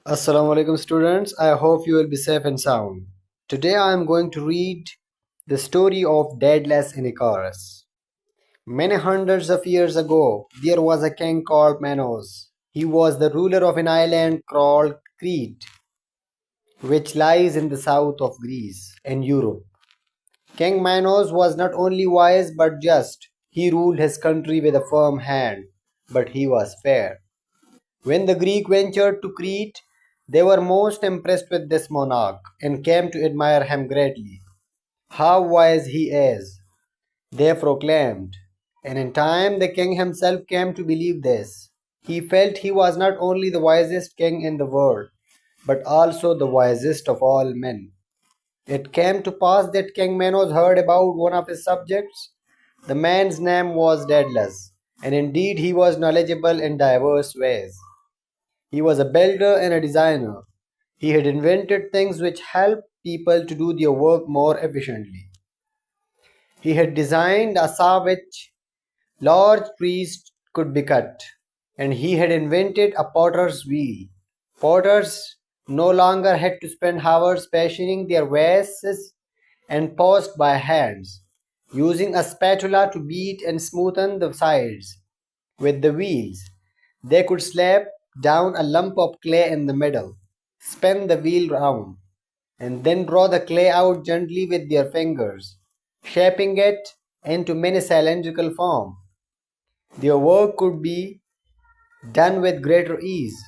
Assalamu alaikum students. I hope you will be safe and sound. Today I am going to read the story of Daedalus and Icarus. Many hundreds of years ago, there was a king called Manos. He was the ruler of an island called Crete, which lies in the south of Greece and Europe. King Manos was not only wise but just. He ruled his country with a firm hand, but he was fair. When the Greeks ventured to Crete, they were most impressed with this monarch and came to admire him greatly. How wise he is, they proclaimed. And in time the king himself came to believe this. He felt he was not only the wisest king in the world, but also the wisest of all men. It came to pass that King Manos heard about one of his subjects. The man's name was Daedalus, and indeed he was knowledgeable in diverse ways. He was a builder and a designer. He had invented things which helped people to do their work more efficiently. He had designed a saw which large trees could be cut, and he had invented a potter's wheel. Potters no longer had to spend hours fashioning their vases and polished by hands, using a spatula to beat and smoothen the sides. With the wheels, they could slap down a lump of clay in the middle, spin the wheel round, and then draw the clay out gently with their fingers, shaping it into many cylindrical form. Their work could be done with greater ease.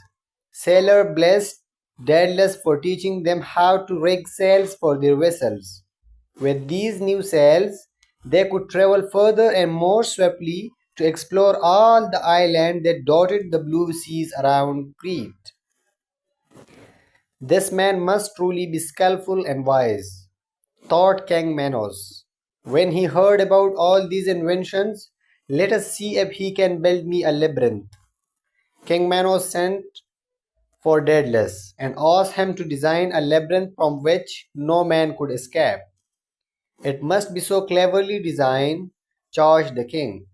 Sailor blessed Daedalus for teaching them how to rig sails for their vessels. With these new sails, they could travel further and more swiftly to explore all the islands that dotted the blue seas around Crete. This man must truly be skillful and wise, thought King Manos. When he heard about all these inventions, let us see if he can build me a labyrinth. King Manos sent for Daedalus and asked him to design a labyrinth from which no man could escape. It must be so cleverly designed, charged the king,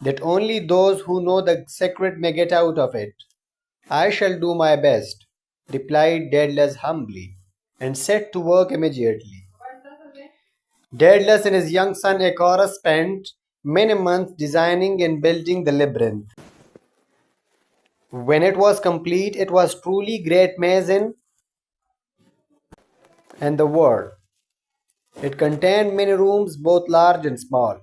that only those who know the secret may get out of it. I shall do my best, replied Daedalus humbly, and set to work immediately. Daedalus and his young son Icarus spent many months designing and building the labyrinth. When it was complete, it was truly great maze in and the world. It contained many rooms, both large and small,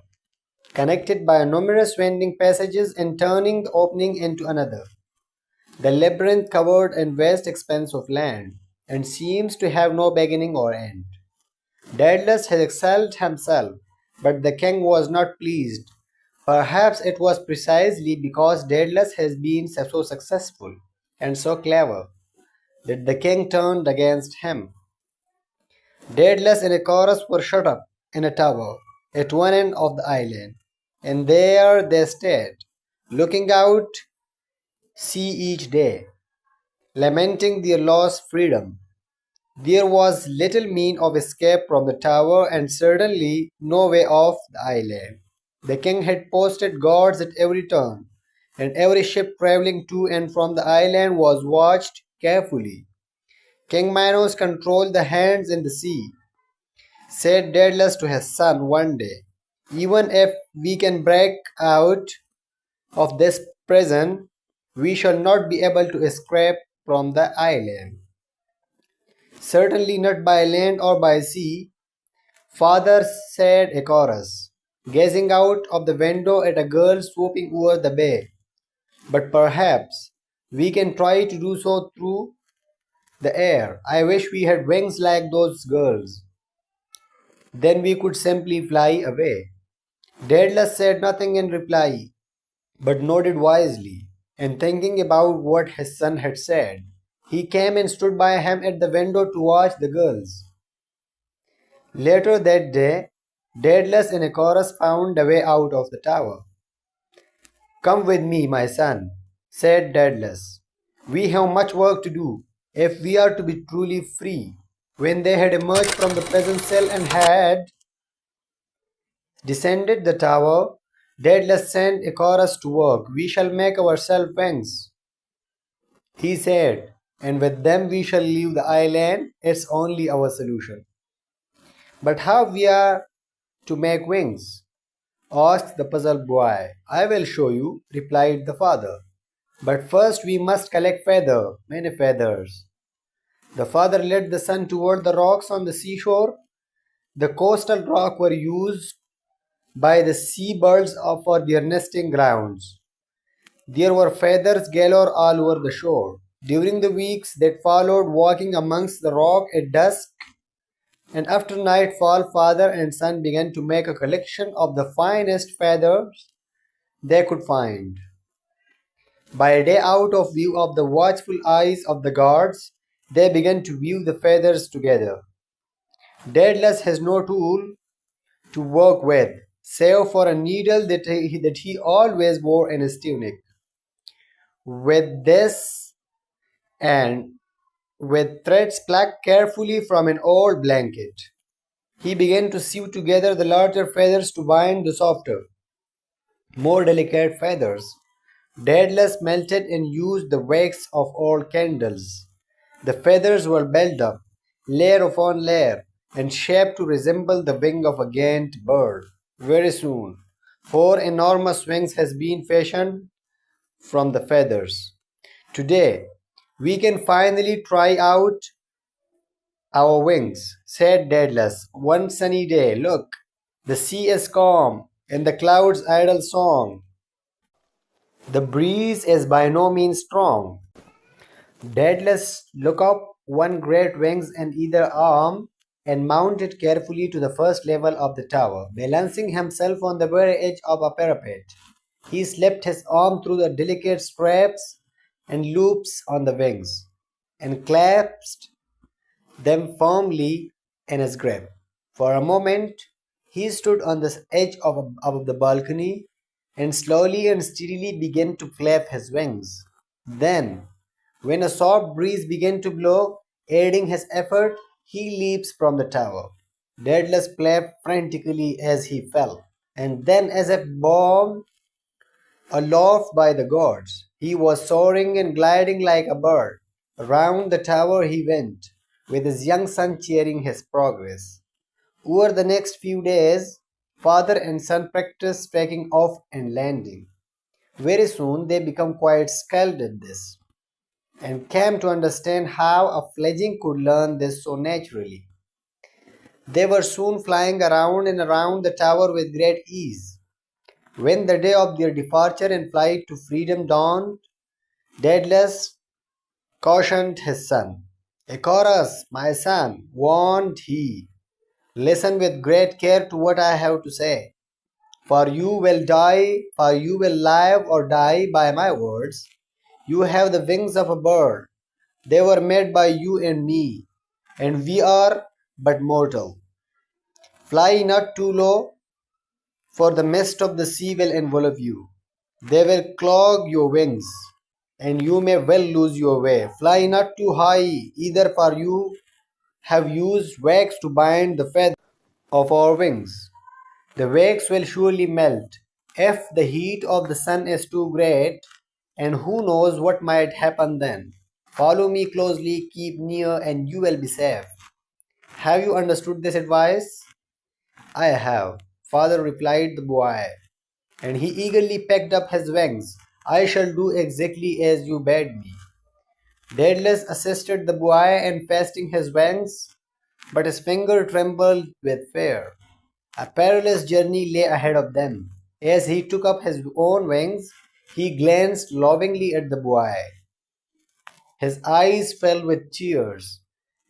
connected by numerous winding passages and turning the opening into another. The labyrinth covered a vast expanse of land, and seems to have no beginning or end. Daedalus had excelled himself, but the king was not pleased. Perhaps it was precisely because Daedalus has been so successful and so clever that the king turned against him. Daedalus and Icarus were shut up in a tower at one end of the island, and there they stayed, looking out sea each day, lamenting their lost freedom. There was little means of escape from the tower and certainly no way off the island. The king had posted guards at every turn, and every ship traveling to and from the island was watched carefully. King Minos controlled the hands in the sea, said Daedalus to his son one day. Even if we can break out of this prison, we shall not be able to escape from the island. Certainly not by land or by sea, father, said Icarus, gazing out of the window at a girl swooping over the bay. But perhaps we can try to do so through the air. I wish we had wings like those girls. Then we could simply fly away. Daedalus said nothing in reply, but nodded wisely, and thinking about what his son had said, he came and stood by him at the window to watch the girls. Later that day, Daedalus and Icarus found a way out of the tower. Come with me, my son, said Daedalus. We have much work to do if we are to be truly free. When they had emerged from the prison cell and had descended the tower, Daedalus sent Icarus to work. We shall make ourselves wings, he said. and with them we shall leave the island. It's only our solution. But how we are to make wings? Asked the puzzled boy. I will show you, replied the father. But first we must collect many feathers. The father led the son toward the rocks on the seashore. The coastal rock were used by the seabirds for their nesting grounds. There were feathers galore all over the shore. During the weeks that followed, walking amongst the rock at dusk and after nightfall, father and son began to make a collection of the finest feathers they could find. By day, out of view of the watchful eyes of the guards, they began to weave the feathers together. Daedalus has no tool to work with, save for a needle that he always wore in his tunic. With this and with threads plucked carefully from an old blanket, he began to sew together the larger feathers to bind the softer, more delicate feathers. Daedalus melted and used the wax of old candles. The feathers were built up, layer upon layer, and shaped to resemble the wing of a giant bird. Very soon, four enormous wings has been fashioned from the feathers. Today, we can finally try out our wings, said Daedalus. One sunny day, look, the sea is calm, and the clouds idle song. The breeze is by no means strong. Daedalus look up one great wings in either arm and mounted carefully to the first level of the tower, balancing himself on the very edge of a parapet. He slipped his arm through the delicate straps and loops on the wings, and clasped them firmly in his grip. For a moment, he stood on the edge of the balcony and slowly and steadily began to flap his wings. Then, when a soft breeze began to blow, aiding his effort, he leaps from the tower. Daedalus flapped frantically as he fell, and then, as if borne aloft by the gods, he was soaring and gliding like a bird. Around the tower he went, with his young son cheering his progress. Over the next few days, father and son practiced taking off and landing. Very soon they became quite skilled at this, and came to understand how a fledgling could learn this so naturally. They were soon flying around and around the tower with great ease. When the day of their departure and flight to freedom dawned, Daedalus cautioned his son. Icarus, my son, warned he, listen with great care to what I have to say. For you will live or die by my words. You have the wings of a bird. They were made by you and me, and we are but mortal. Fly not too low, for the mist of the sea will envelop you. They will clog your wings, and you may well lose your way. Fly not too high, either, for you have used wax to bind the feathers of our wings. The wax will surely melt if the heat of the sun is too great, and who knows what might happen then. Follow me closely, keep near, and you will be safe. Have you understood this advice? I have, father, replied the boy, and he eagerly packed up his wings. I shall do exactly as you bade me. Daedalus assisted the boy in fastening his wings, but his finger trembled with fear. A perilous journey lay ahead of them. As he took up his own wings, he glanced lovingly at the boy. His eyes fell with tears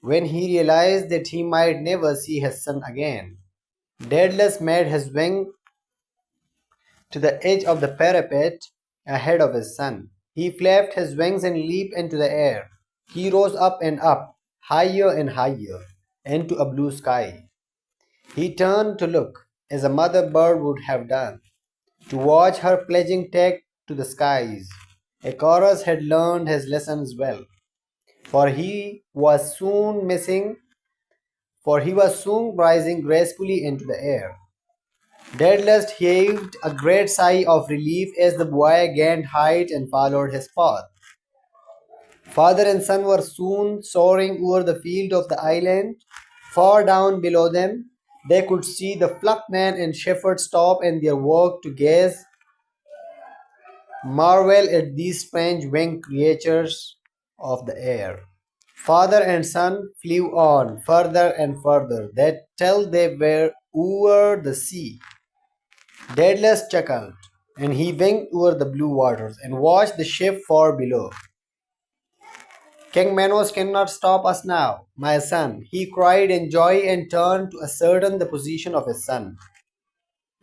when he realized that he might never see his son again. Daedalus made his wing to the edge of the parapet ahead of his son. He flapped his wings and leaped into the air. He rose up and up, higher and higher, into a blue sky. He turned to look, as a mother bird would have done, to watch her pledging take to the skies. Icarus had learned his lessons well, for he was soon rising gracefully into the air. Daedalus heaved a great sigh of relief as the boy gained height and followed his path. Father and son were soon soaring over the field of the island. Far down below them, they could see the flockman and shepherd stop in their work to gaze, marvel at these strange winged creatures of the air. Father and son flew on, further and further, that till they were over the sea. Deadless chuckled, and he winked over the blue waters and watched the ship far below. King Manos cannot stop us now, my son, he cried in joy and turned to ascertain the position of his son.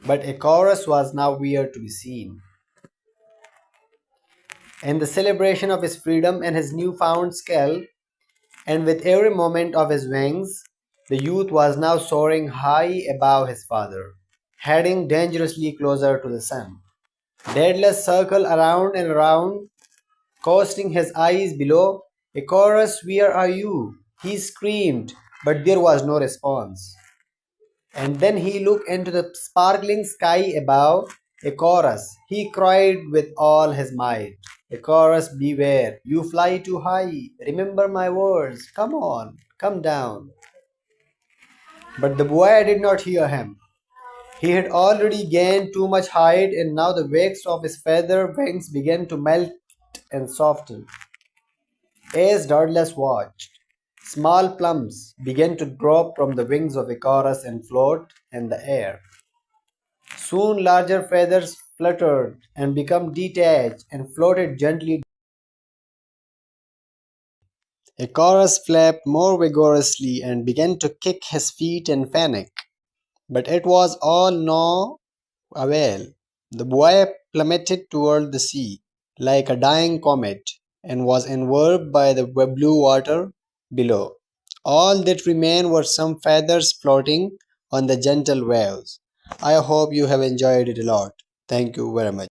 But Icarus was nowhere to be seen. In the celebration of his freedom and his new-found skill, and with every moment of his wings, the youth was now soaring high above his father, heading dangerously closer to the sun. Daedalus circled around and around, casting his eyes below. Icarus, where are you? He screamed, but there was no response. And then he looked into the sparkling sky above. Icarus, he cried with all his might. Icarus, beware, you fly too high. Remember my words. Come on, come down. But the boy did not hear him. He had already gained too much height, and now the wax of his feather wings began to melt and soften. As Daedalus watched, small plums began to drop from the wings of Icarus and float in the air. Soon larger feathers fluttered and became detached and floated gently. Icarus flapped more vigorously and began to kick his feet and panic. But it was all no avail. The boy plummeted toward the sea like a dying comet and was enveloped by the blue water below. All that remained were some feathers floating on the gentle waves. I hope you have enjoyed it a lot. Thank you very much.